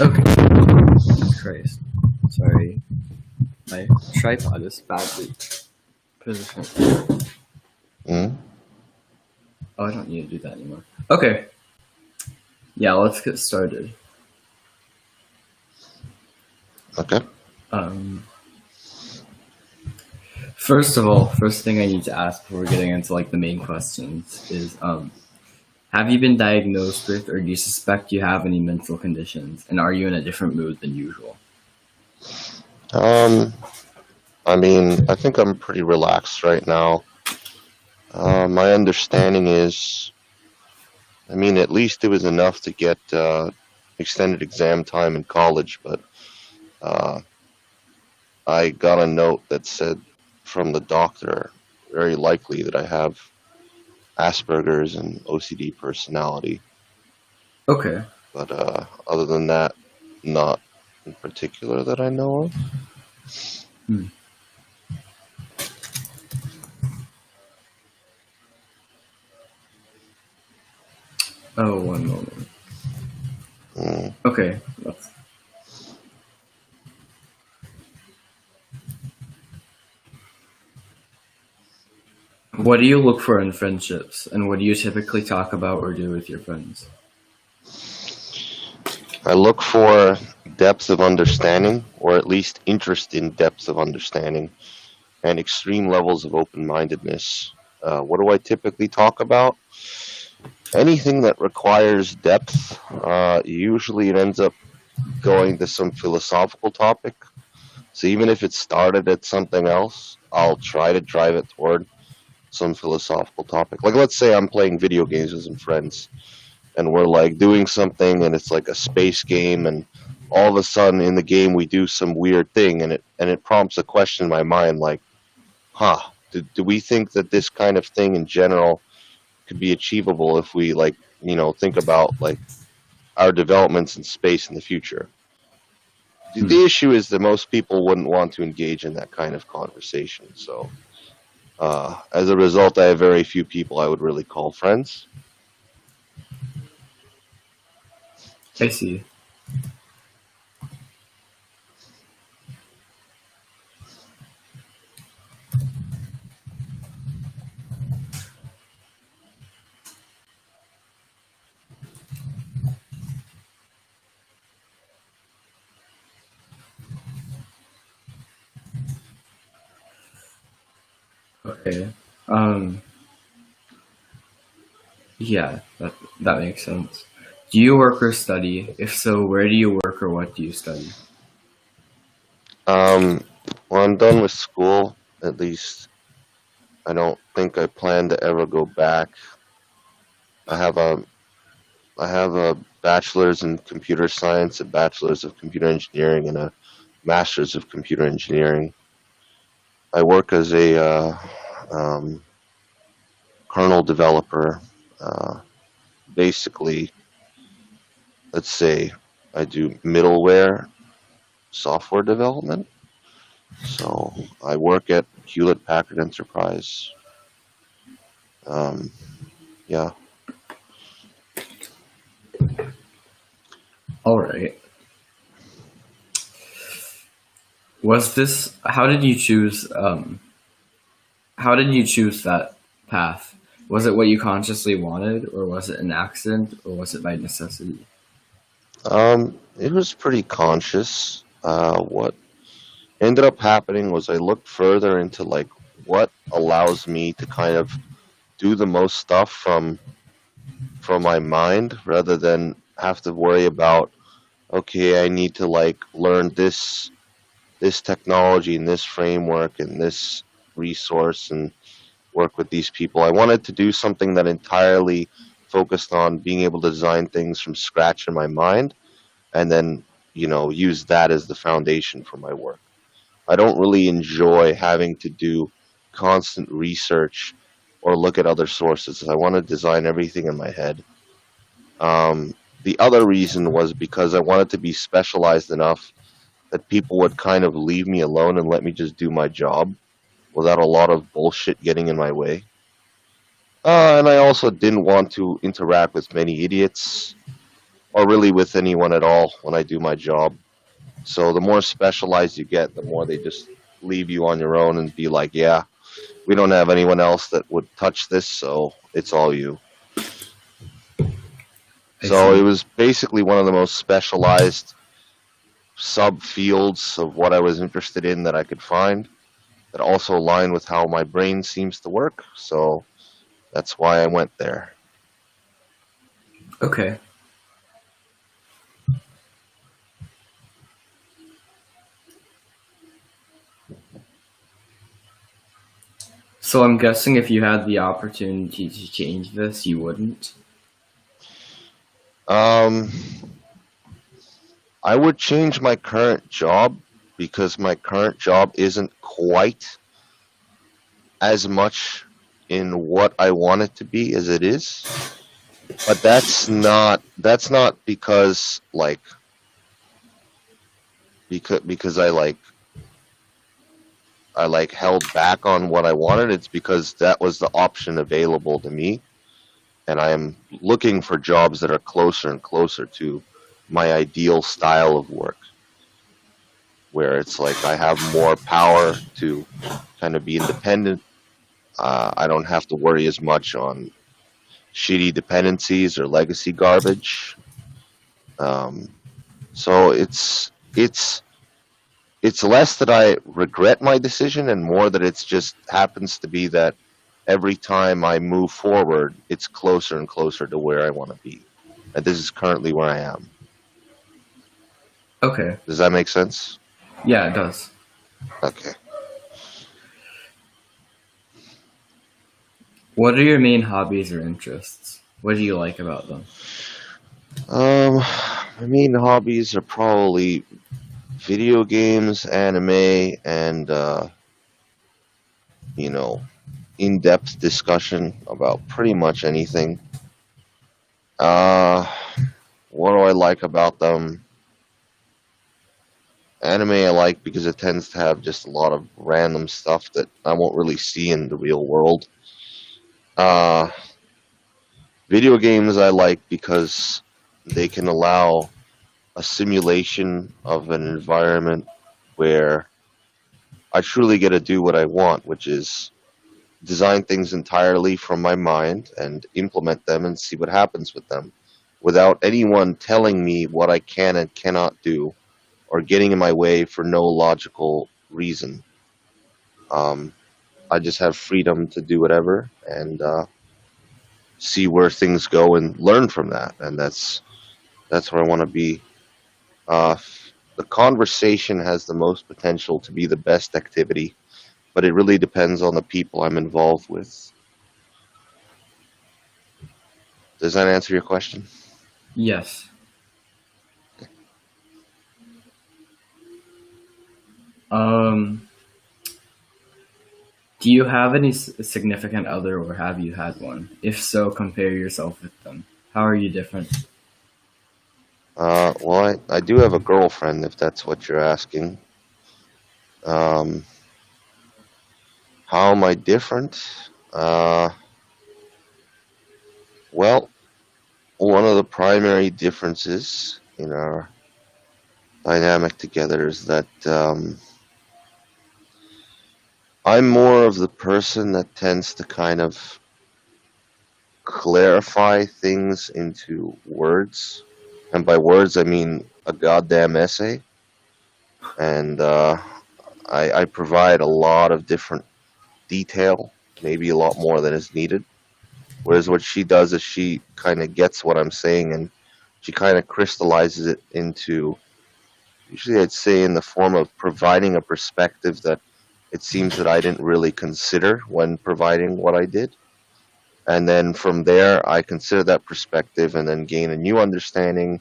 Okay. Jesus Christ. Sorry. My tripod is badly positioned. Mm. Oh, I don't need to do that anymore. Okay. Yeah, let's get started. Okay. Um, First of all, first thing I need to ask before getting into like the main questions is, have you been diagnosed with, or do you suspect you have any mental conditions, and are you in a different mood than usual? Um, I mean, I think I'm pretty relaxed right now. My understanding is, I mean, at least it was enough to get extended exam time in college, but uh, I got a note that said from the doctor, very likely that I have Asperger's and OCD personality. Okay. But other than that, not in particular that I know of. Hmm. Oh, one moment. Mm. Okay. What do you look for in friendships, and what do you typically talk about or do with your friends? I look for depth of understanding, or at least interest in depth of understanding, and extreme levels of open mindedness. What do I typically talk about? Anything that requires depth. Usually it ends up going to some philosophical topic. So even if it started at something else, I'll try to drive it toward some philosophical topic. Like, let's say I'm playing video games with some friends and we're like doing something and it's like a space game, and all of a sudden in the game we do some weird thing, and it prompts a question in my mind like, huh, do we think that this kind of thing in general could be achievable if we, like, think about like our developments in space in the future? Hmm. The issue is that most people wouldn't want to engage in that kind of conversation. So as a result, I have very few people I would really call friends. I see. Okay. Um, yeah, that makes sense. Do you work or study? If so, where do you work or what do you study? Um, when I'm done with school, at least, I don't think I plan to ever go back. I have a I have a bachelor's in computer science, a bachelor's of computer engineering, and a master's of computer engineering. I work as a um, kernel developer. Uh, Basically, let's say I do middleware software development. So I work at Hewlett Packard Enterprise. Um, yeah. All right. Was this? How did you choose that path? Was it what you consciously wanted, or was it an accident, or was it by necessity? It was pretty conscious. What ended up happening was I looked further into like what allows me to kind of do the most stuff from my mind rather than have to worry about, okay, I need to like learn this technology and this framework and this resource and work with these people. I wanted to do something that entirely focused on being able to design things from scratch in my mind, and then use that as the foundation for my work. I don't really enjoy having to do constant research or look at other sources. I want to design everything in my head. The other reason was because I wanted to be specialized enough that people would kind of leave me alone and let me just do my job without a lot of bullshit getting in my way. And I also didn't want to interact with many idiots. or really with anyone at all when I do my job. So the more specialized you get, the more they just leave you on your own and be like, yeah, we don't have anyone else that would touch this, so it's all you. I So it see. was basically one of the most specialized subfields of what I was interested in that I could find that also align with how my brain seems to work. So that's why I went there. Okay. So I'm guessing if you had the opportunity to change this, you wouldn't. Um, I would change my current job because my current job isn't quite as much in what I want it to be as it is. But that's not because because I held back on what I wanted. It's because that was the option available to me, and I am looking for jobs that are closer and closer to my ideal style of work, where it's like I have more power to kind of be independent. I don't have to worry as much on shitty dependencies or legacy garbage. Um, so it's less that I regret my decision and more that it's just happens to be that every time I move forward, it's closer and closer to where I want to be. And this is currently where I am. Okay. Does that make sense? Yeah, it does. Okay. What are your main hobbies or interests? What do you like about them? My main hobbies are probably video games, anime, and you know, in-depth discussion about pretty much anything. Uh, what do I like about them? Anime I like because it tends to have just a lot of random stuff that I won't really see in the real world. Uh, Video games I like because they can allow a simulation of an environment where I truly get to do what I want, which is design things entirely from my mind and implement them and see what happens with them without anyone telling me what I can and cannot do or getting in my way for no logical reason. Um, I just have freedom to do whatever and see where things go and learn from that. And that's where I want to be. Uh, the conversation has the most potential to be the best activity, but it really depends on the people I'm involved with. Does that answer your question? Yes. Um, do you have any significant other or have you had one? If so, compare yourself with them. How are you different? Well, I do have a girlfriend, if that's what you're asking. Um, how am I different? Uh, well, one of the primary differences in our dynamic together is that I'm more of the person that tends to kind of clarify things into words. And by words, I mean a goddamn essay. And I provide a lot of different detail, maybe a lot more than is needed. Whereas what she does is she kind of gets what I'm saying and she kind of crystallizes it into, usually I'd say in the form of providing a perspective that it seems that I didn't really consider when providing what I did. And then from there, I consider that perspective and then gain a new understanding,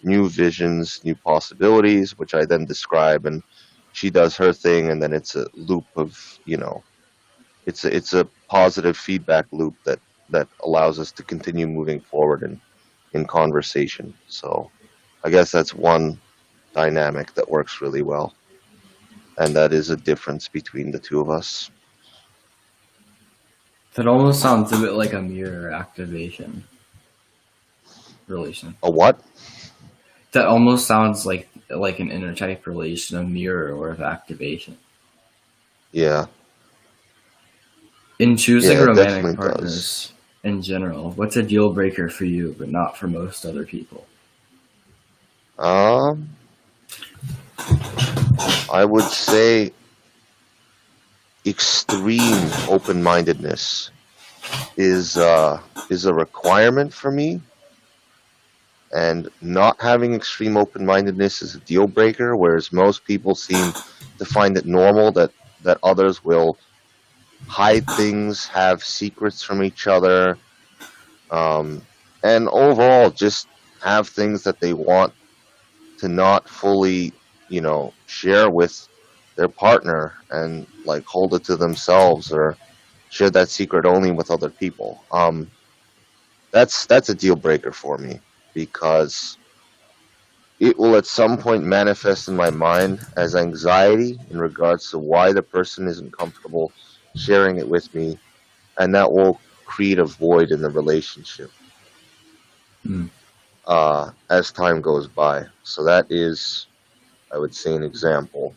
new visions, new possibilities, which I then describe. And she does her thing, and then it's a loop of, it's a positive feedback loop that allows us to continue moving forward in conversation. So I guess that's one dynamic that works really well, and that is a difference between the two of us. That almost sounds a bit like a mirror activation. relation. A what? That almost sounds like an inner type relation of mirror or of activation. Yeah, In choosing yeah, it romantic definitely does. partners in general, what's a deal breaker for you but not for most other people? Um, I would say extreme open-mindedness is a requirement for me, and not having extreme open-mindedness is a deal breaker. Whereas most people seem to find it normal that others will hide things, have secrets from each other, um, and overall just have things that they want to not fully, share with their partner, and like hold it to themselves, or share that secret only with other people. That's a deal breaker for me, because it will at some point manifest in my mind as anxiety in regards to why the person isn't comfortable sharing it with me, and that will create a void in the relationship Mm, as time goes by. So that is, I would say, an example.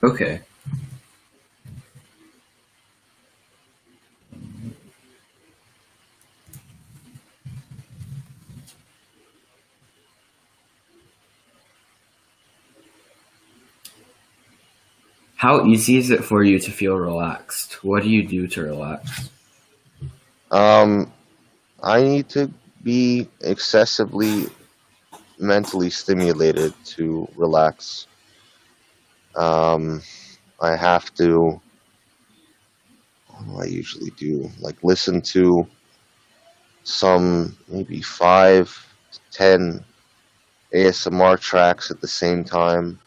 okay. How easy is it for you to feel relaxed? What do you do to relax? Um, I need to be excessively mentally stimulated to relax. Um, I have to, what do I usually do? Like listen to some maybe 5 to 10 ASMR tracks at the same time,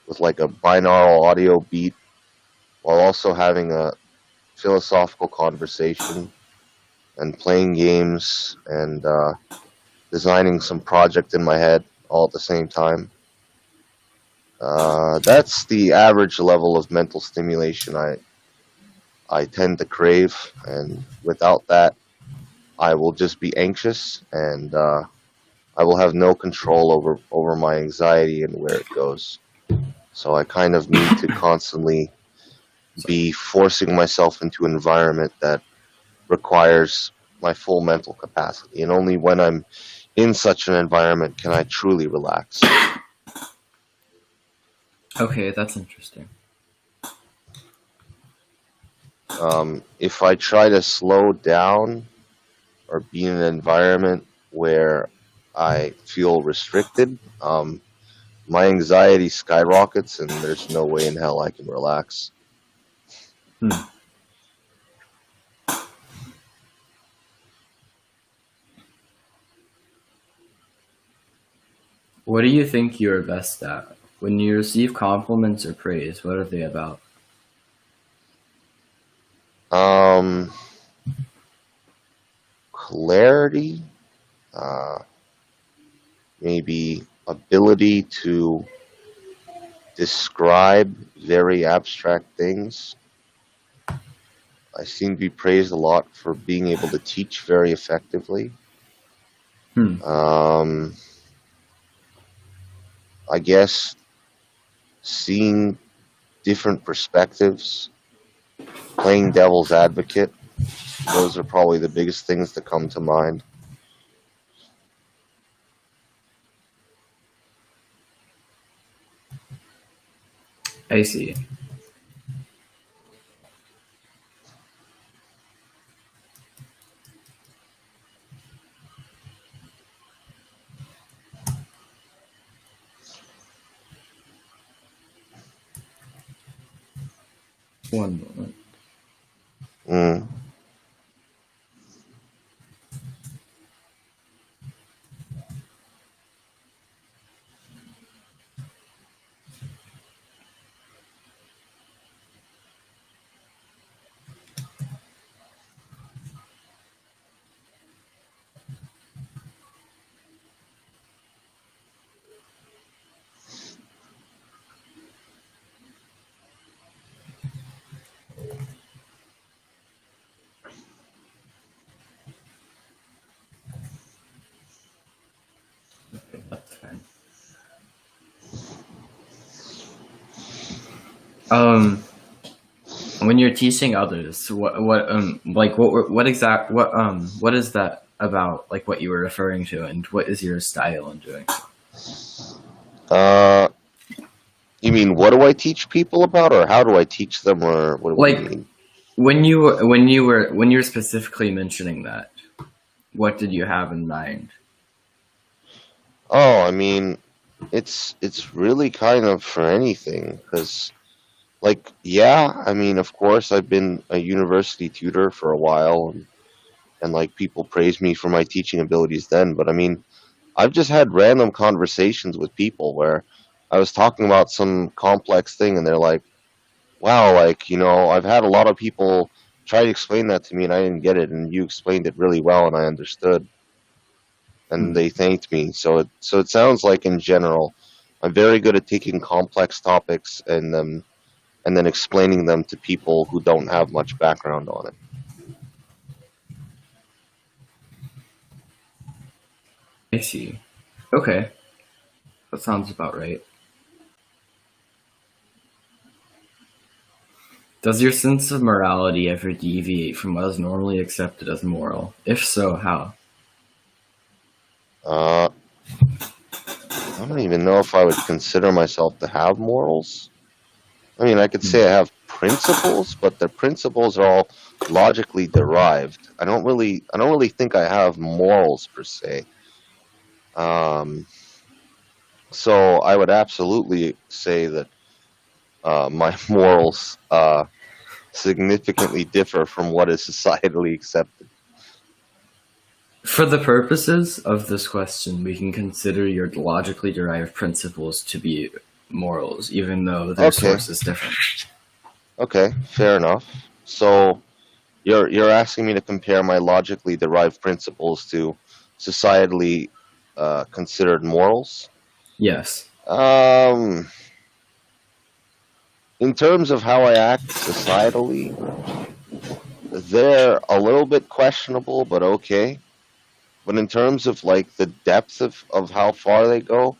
with like a binaural audio beat, while also having a philosophical conversation and playing games, and designing some project in my head all at the same time. That's the average level of mental stimulation I tend to crave, and without that, I will just be anxious, and I will have no control over my anxiety and where it goes. So I kind of need to constantly Sorry. be forcing myself into an environment that requires my full mental capacity, and only when I'm in such an environment can I truly relax. Okay, that's interesting. If I try to slow down or be in an environment where I feel restricted, my anxiety skyrockets, and there's no way in hell I can relax. Hmm. What do you think you're best at? When you receive compliments or praise, what are they about? Um, Clarity, uh, maybe ability to describe very abstract things. I seem to be praised a lot for being able to teach very effectively. Hmm. Um, I guess seeing different perspectives, playing devil's advocate, those are probably the biggest things that come to mind. I see. One moment. Mm, Um, when you're teaching others, what is that about? Like what you were referring to, and what is your style in doing? Uh, you mean what do I teach people about, or how do I teach them, or what do you Like mean? when you were specifically mentioning that, what did you have in mind? Oh, I mean, it's really kind of for anything, because like, yeah, I mean, of course, I've been a university tutor for a while, and like people praise me for my teaching abilities then, but I mean, I've just had random conversations with people where I was talking about some complex thing, and they're like, wow, like, I've had a lot of people try to explain that to me and I didn't get it, and you explained it really well and I understood, and Hmm. they thanked me. So it sounds like in general, I'm very good at taking complex topics and then explaining them to people who don't have much background on it. I see. Okay, that sounds about right. Does your sense of morality ever deviate from what is normally accepted as moral? If so, how? Uh, I don't even know if I would consider myself to have morals. I mean, I could Hmm. say I have principles, but the principles are all logically derived. I don't really think I have morals per se. Um, so I would absolutely say that my morals significantly differ from what is societally accepted. For the purposes of this question, we can consider your logically derived principles to be morals, even though their Okay, source is different. okay, fair enough. So you're asking me to compare my logically derived principles to societally considered morals. Yes. Um, in terms of how I act societally, they're a little bit questionable, but okay. But in terms of like the depth of how far they go,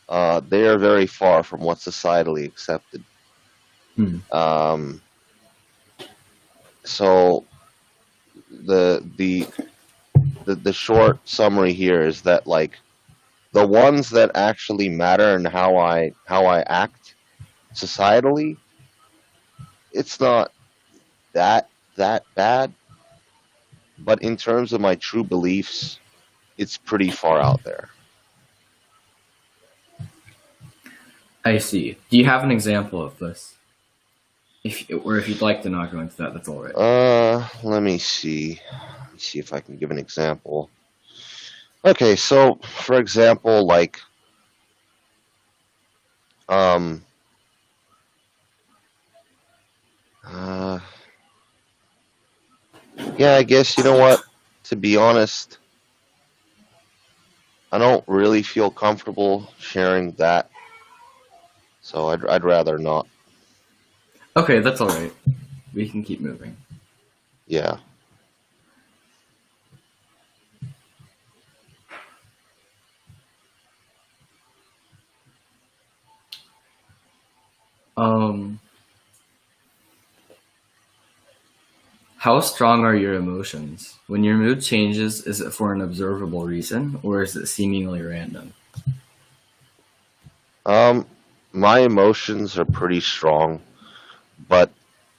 they are very far from what's societally accepted. Hmm. Um, so the, the the short summary here is that like the ones that actually matter and how I act societally, it's not that bad. But in terms of my true beliefs, it's pretty far out there. I see. Do you have an example of this? If you'd like to not go into that, that's all right. Let me see. Let me see if I can give an example. Okay, so for example, like, um, uh, yeah, I guess you know what? To be honest, I don't really feel comfortable sharing that, so I'd rather not. Okay, that's all right. We can keep moving. Yeah. Um, how strong are your emotions? When your mood changes, is it for an observable reason, or is it seemingly random? Um, my emotions are pretty strong, but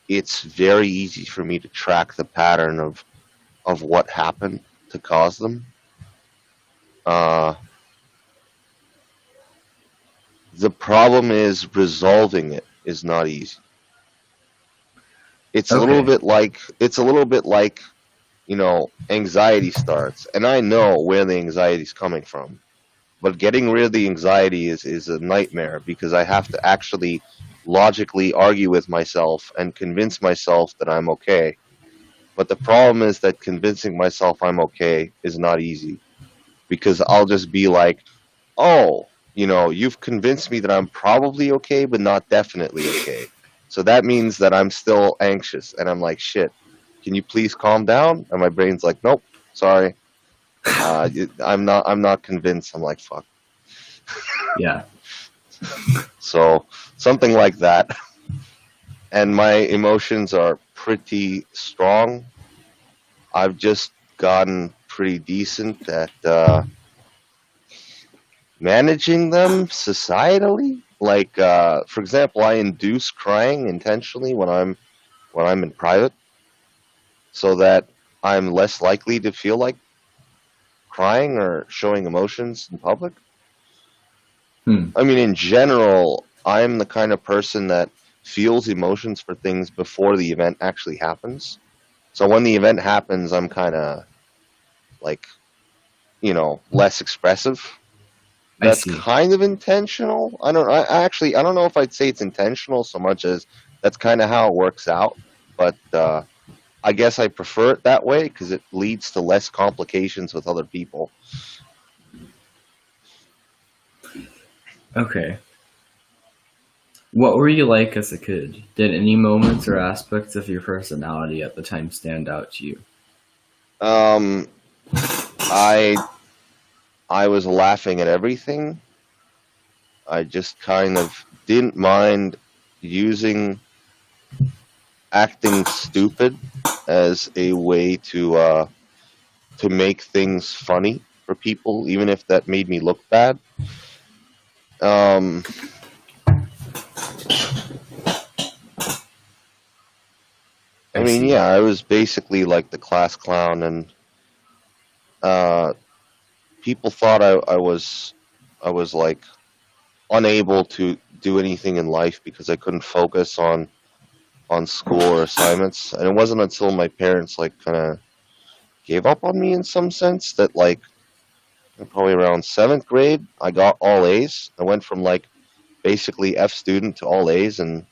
it's very easy for me to track the pattern of what happened to cause them. Uh, the problem is resolving it is not easy. Okay. It's a little bit like, anxiety starts, and I know where the anxiety is coming from. But getting rid of the anxiety is a nightmare because I have to actually logically argue with myself and convince myself that I'm okay. But the problem is that convincing myself I'm okay is not easy because I'll just be like, oh, you've convinced me that I'm probably okay, but not definitely okay. So that means that I'm still anxious. And I'm like, shit, can you please calm down? And my brain's like, nope, sorry. I'm not convinced. I'm like, fuck. Yeah. So something like that. and my emotions are pretty strong. I've just gotten pretty decent at managing them societally. Like, for example, I induce crying intentionally when I'm in private, so that I'm less likely to feel like crying or showing emotions in public. Hmm. I mean, in general, I'm the kind of person that feels emotions for things before the event actually happens. So when the event happens, I'm kind of like, less expressive. I That's see. kind of intentional. I don't know if I'd say it's intentional so much as that's kind of how it works out. But I guess I prefer it that way because it leads to less complications with other people. Okay. What were you like as a kid? Did any moments or aspects of your personality at the time stand out to you? Um, I I was laughing at everything. I just kind of didn't mind using acting stupid as a way to make things funny for people, even if that made me look bad. Um, I I mean, see. yeah, I was basically like the class clown, and uh, people thought I was like unable to do anything in life because I couldn't focus on school or assignments. And it wasn't until my parents like kind of gave up on me in some sense that like probably around seventh grade I got all A's. I went from like basically F student to all A's, and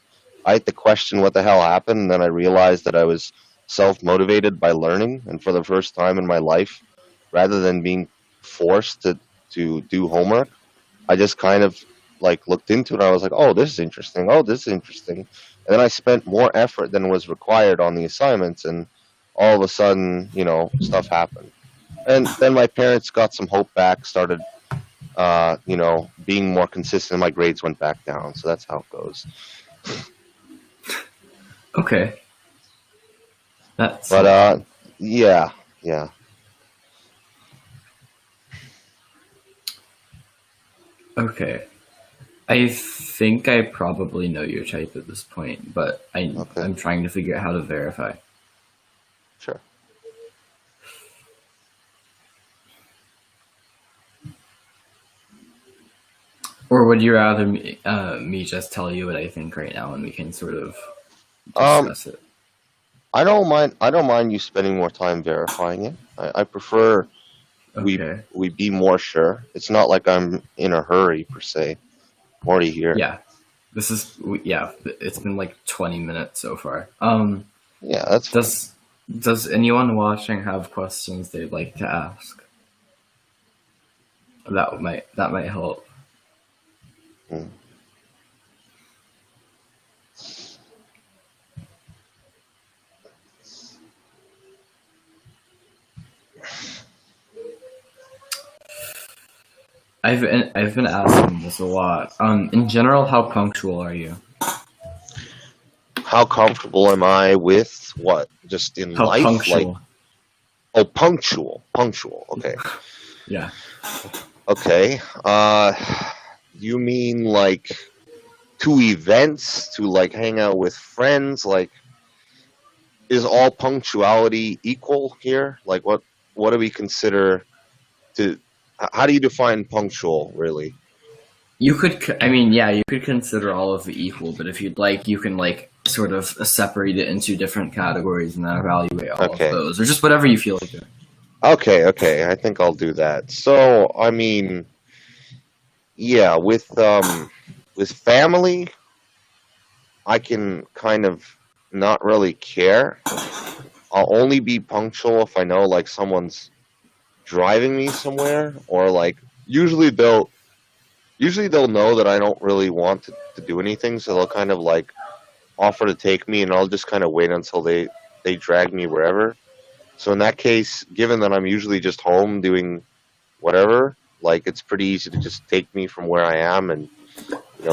I had to question what the hell happened. And then I realized that I was self motivated by learning, and for the first time in my life, rather than being forced to do homework, I just kind of like looked into it. I was like, oh, this is interesting. Oh, this is interesting. And then I spent more effort than was required on the assignments, and all of a sudden, stuff happened. And then my parents got some hope back, started, being more consistent. My grades went back down. So that's how it goes. Okay. That's But helpful. yeah, yeah. Okay. I think I probably know your type at this point, but Okay, I'm trying to figure out how to verify. sure. Or would you rather me just tell you what I think right now and we can sort of Um, discuss it? I don't mind. I don't mind you spending more time verifying it. I prefer we Okay. we be more sure. It's not like I'm in a hurry per se. I'm already here. Yeah. Yeah, it's been like 20 minutes so far. Yeah, that's fine. Does anyone watching have questions they'd like to ask? That might help. Mm. I've been asking this a lot. In general, how punctual are you? How comfortable am I with what? Just in How life? Like, punctual? oh, punctual. Punctual. Okay. Yeah. Okay. You mean like to events, to like hang out with friends? Like, is all punctuality equal here? Like, what do we consider to? How do you define punctual, really? I mean, yeah, you could consider all of it equal, but if you'd like, you can like sort of separate it into different categories and then evaluate all of Okay. those, or just whatever you feel like doing. Okay. I think I'll do that. So, I mean, yeah, with family, I can kind of not really care. I'll only be punctual if I know like someone's driving me somewhere, or like usually they'll know that I don't really want to do anything, so they'll kind of like offer to take me, and I'll just kind of wait until they drag me wherever. So in that case, given that I'm usually just home doing whatever, like it's pretty easy to just take me from where I am and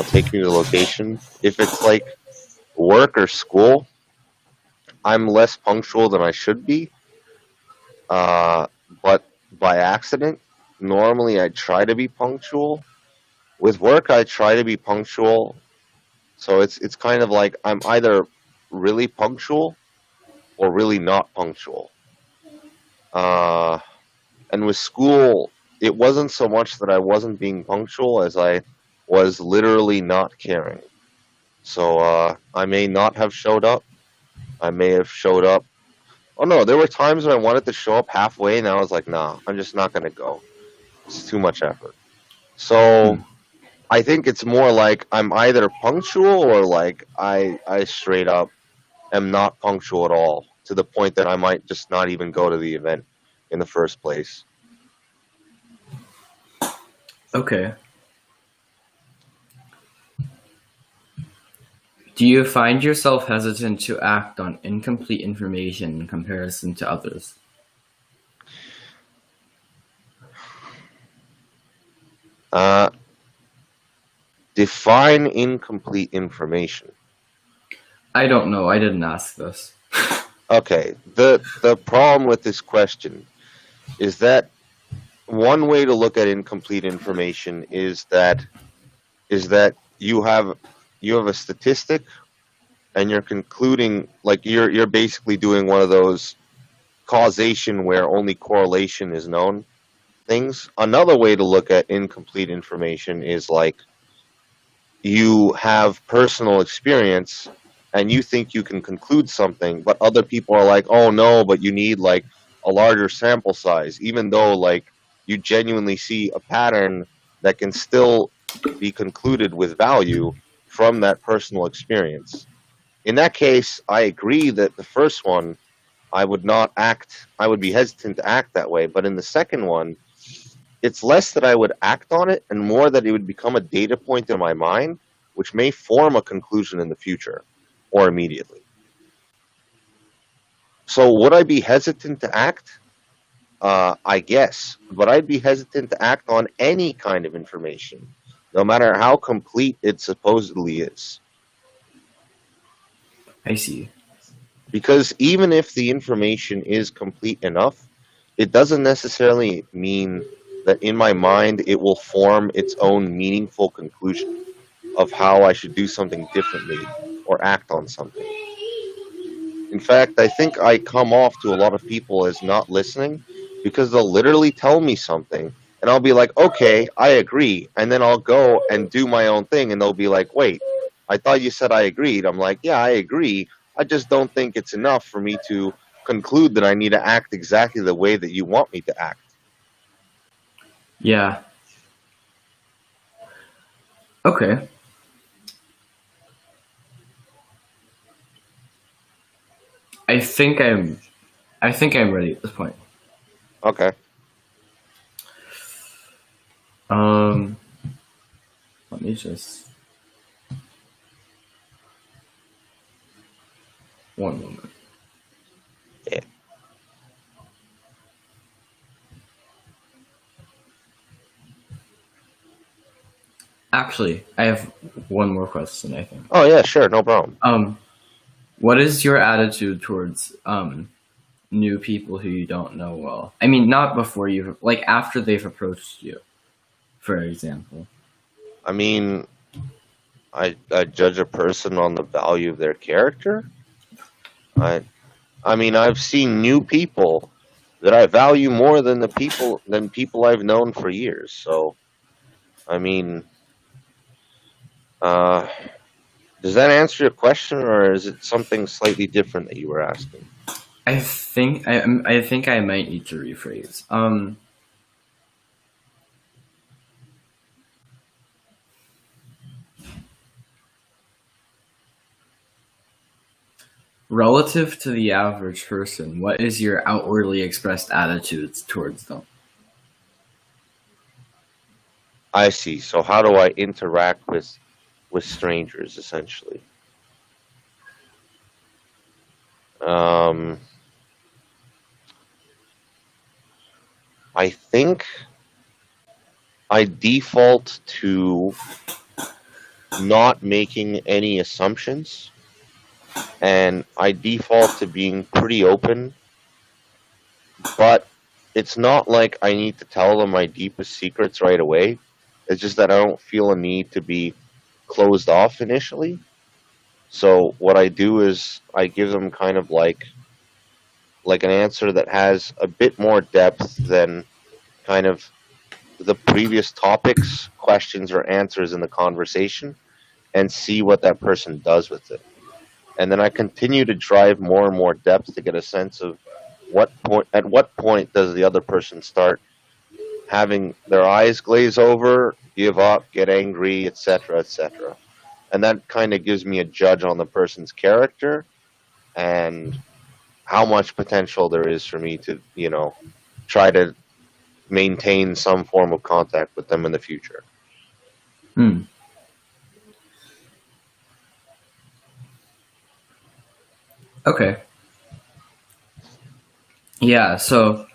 take me to the location. If it's like work or school, I'm less punctual than I should be, uh, but by accident. Normally, I try to be punctual. With work, I try to be punctual. So it's kind of like I'm either really punctual or really not punctual. Uh, and with school, it wasn't so much that I wasn't being punctual as I was literally not caring. So I may not have showed up. I may have showed up. Oh no, there were times when I wanted to show up halfway, and I was like, nah, I'm just not gonna go. It's too much effort. Hmm. So I think it's more like I'm either punctual or like I straight up am not punctual at all to the point that I might just not even go to the event in the first place. Okay. Do you find yourself hesitant to act on incomplete information in comparison to others? Uh, define incomplete information. I don't know. I didn't ask this. Okay, the problem with this question is that one way to look at incomplete information is that you have a statistic and you're concluding like you're basically doing one of those causation where only correlation is known things. Another way to look at incomplete information is like you have personal experience and you think you can conclude something, but other people are like, oh no, but you need like a larger sample size, even though like you genuinely see a pattern that can still be concluded with value from that personal experience. In that case, I agree that the first one, I would be hesitant to act that way. But in the second one, it's less that I would act on it and more that it would become a data point in my mind, which may form a conclusion in the future or immediately. So would I be hesitant to act? I guess, but I'd be hesitant to act on any kind of information, no matter how complete it supposedly is. I see. Because even if the information is complete enough, it doesn't necessarily mean that in my mind it will form its own meaningful conclusion of how I should do something differently or act on something. In fact, I think I come off to a lot of people as not listening because they'll literally tell me something and I'll be like, okay, I agree. And then I'll go and do my own thing and they'll be like, wait, I thought you said I agreed. I'm like, yeah, I agree. I just don't think it's enough for me to conclude that I need to act exactly the way that you want me to act. Yeah. Okay. I think I'm. I think I'm ready at this point. Okay. Um. Let me just. One moment. Yeah. Actually, I have one more question. I think. Oh, yeah, sure. No problem. What is your attitude towards new people who you don't know well? I mean, not before you, like after they've approached you, for example. I mean, I judge a person on the value of their character. I I mean, I've seen new people that I value more than people I've known for years. So, I mean, uh, does that answer your question, or is it something slightly different that you were asking? I think I might need to rephrase. Relative to the average person, what is your outwardly expressed attitudes towards them? I see. So, how do I interact with strangers, essentially? Um, I think I default to not making any assumptions and I default to being pretty open, but it's not like I need to tell them my deepest secrets right away. It's just that I don't feel a need to be closed off initially. So what I do is I give them kind of like an answer that has a bit more depth than kind of the previous topics, questions or answers in the conversation, and see what that person does with it. And then I continue to drive more and more depth to get a sense of what point does the other person start having their eyes glaze over, give up, get angry, etc., etc. And that kind of gives me a judge on the person's character and how much potential there is for me to, try to maintain some form of contact with them in the future. Hmm. Okay. Yeah, so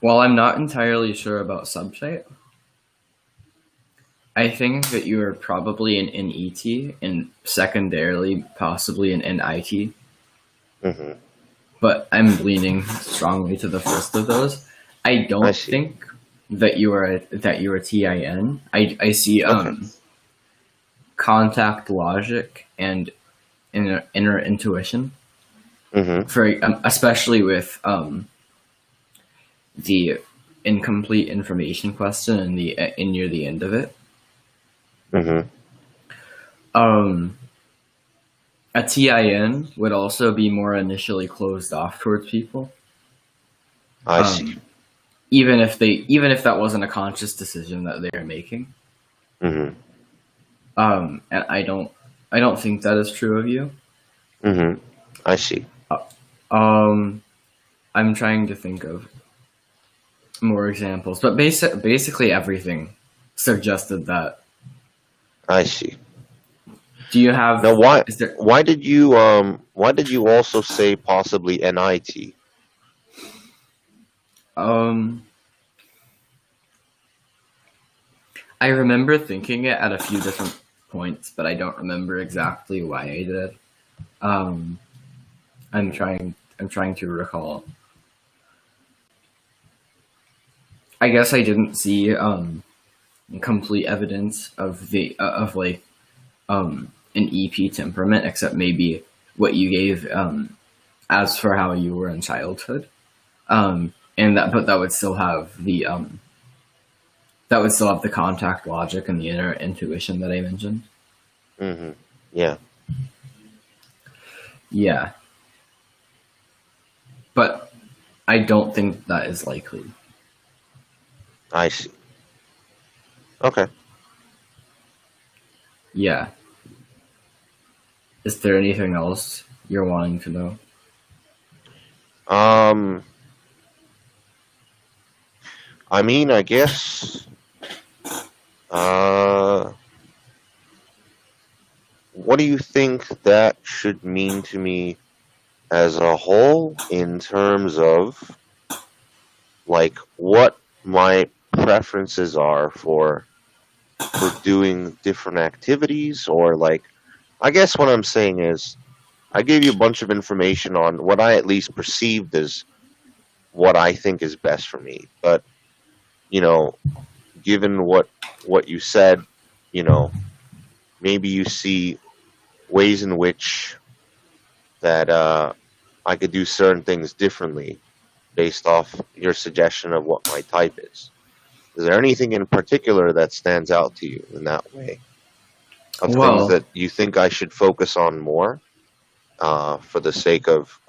while I'm not entirely sure about subtype, I think that you are probably an NET and secondarily possibly an NIT, Hmm. but I'm leaning strongly to the first of those. I I don't see. think that you are a TIN. I see Okay. contact logic and inner intuition Hmm. for especially with the incomplete information question and the in near the end of it. Hmm. Um, a TIN would also be more initially closed off towards people, I see. um, even if that wasn't a conscious decision that they are making. Hmm. And I don't think that is true of you. Hmm. I see. Uh, Um, I'm trying to think of more examples, but basically everything suggested that. I see. Do you Now, have? why Is there? why did you also say possibly NIT? Um, I remember thinking it at a few different points, but I don't remember exactly why I did. Um, I'm trying. I'm trying to recall. I guess I didn't see complete evidence of the of like an EP temperament, except maybe what you gave as for how you were in childhood. And that, but that would still have the contact logic and the inner intuition that I mentioned. Hmm. Yeah. Yeah, but I don't think that is likely. I see. Okay. Yeah. Is there anything else you're wanting to know? Um. I mean, I guess. Uh. What do you think that should mean to me as a whole in terms of like what my preferences are for doing different activities, or like I guess what I'm saying is I gave you a bunch of information on what I at least perceived as what I think is best for me. But, you know, given what you said, you know, maybe you see ways in which that I could do certain things differently based off your suggestion of what my type is. Is there anything in particular that stands out to you in that way of things Well, that you think I should focus on more for the sake of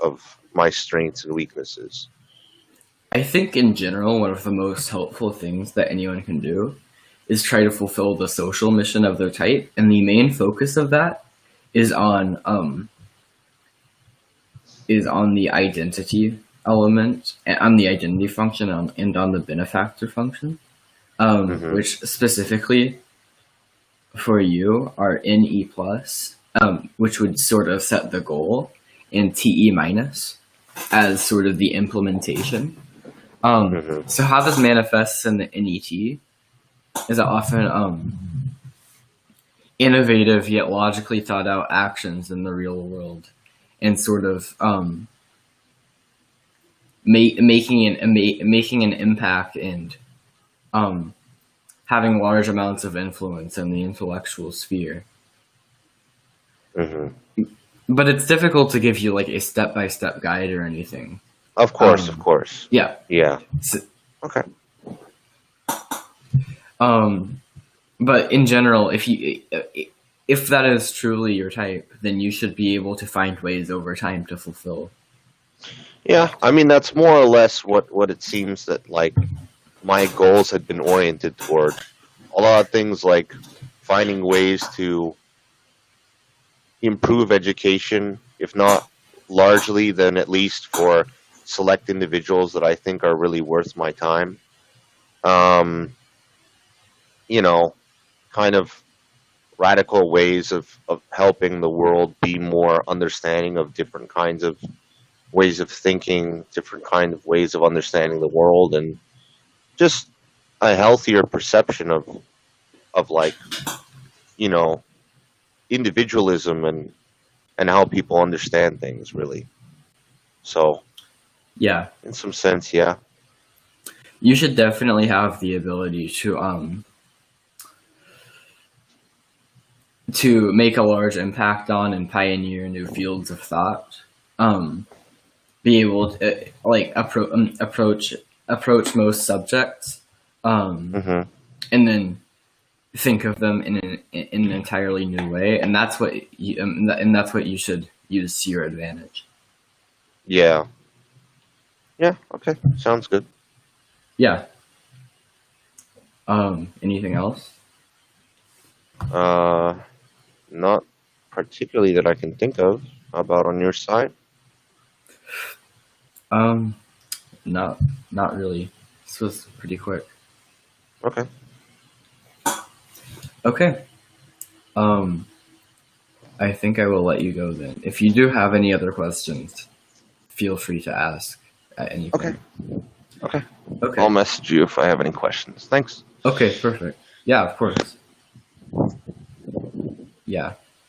my strengths and weaknesses? I think in general, one of the most helpful things that anyone can do is try to fulfill the social mission of their type, and the main focus of that is on the identity element, and on the identity function, and on the benefactor function, Mm-hmm. which specifically for you are NE plus, which would sort of set the goal, and TE minus as sort of the implementation. Mm-hmm. So how this manifests in the NET is that often innovative yet logically thought out actions in the real world, and sort of making an impact and having large amounts of influence in the intellectual sphere. Hmm. But it's difficult to give you like a step-by-step guide or anything. Of course, of course. Yeah. Yeah. So, Okay. but in general, if that is truly your type, then you should be able to find ways over time to fulfill. Yeah, I mean that's more or less what it seems that like my goals had been oriented toward. A lot of things like finding ways to improve education, if not largely, then at least for select individuals that I think are really worth my time. Um, you know, kind of radical ways of helping the world be more understanding of different kinds of ways of thinking, different kind of ways of understanding the world, and just a healthier perception of like, you know, individualism and how people understand things really. So Yeah, in some sense, yeah. you should definitely have the ability to make a large impact on and pioneer new fields of thought. Be able to like approach most subjects, Hmm. and then think of them in an entirely new way, and that's what you should use to your advantage. Yeah. Yeah. Okay. Sounds good. Yeah. Anything else? Uh, Not particularly that I can think of. How about on your side? Um, not not really. This was pretty quick. Okay. Okay. Um, I think I will let you go then. If you do have any other questions, feel free to ask at any Okay. point. Okay. Okay. I'll message you if I have any questions. Thanks. Okay, perfect. Yeah, of course. Yeah.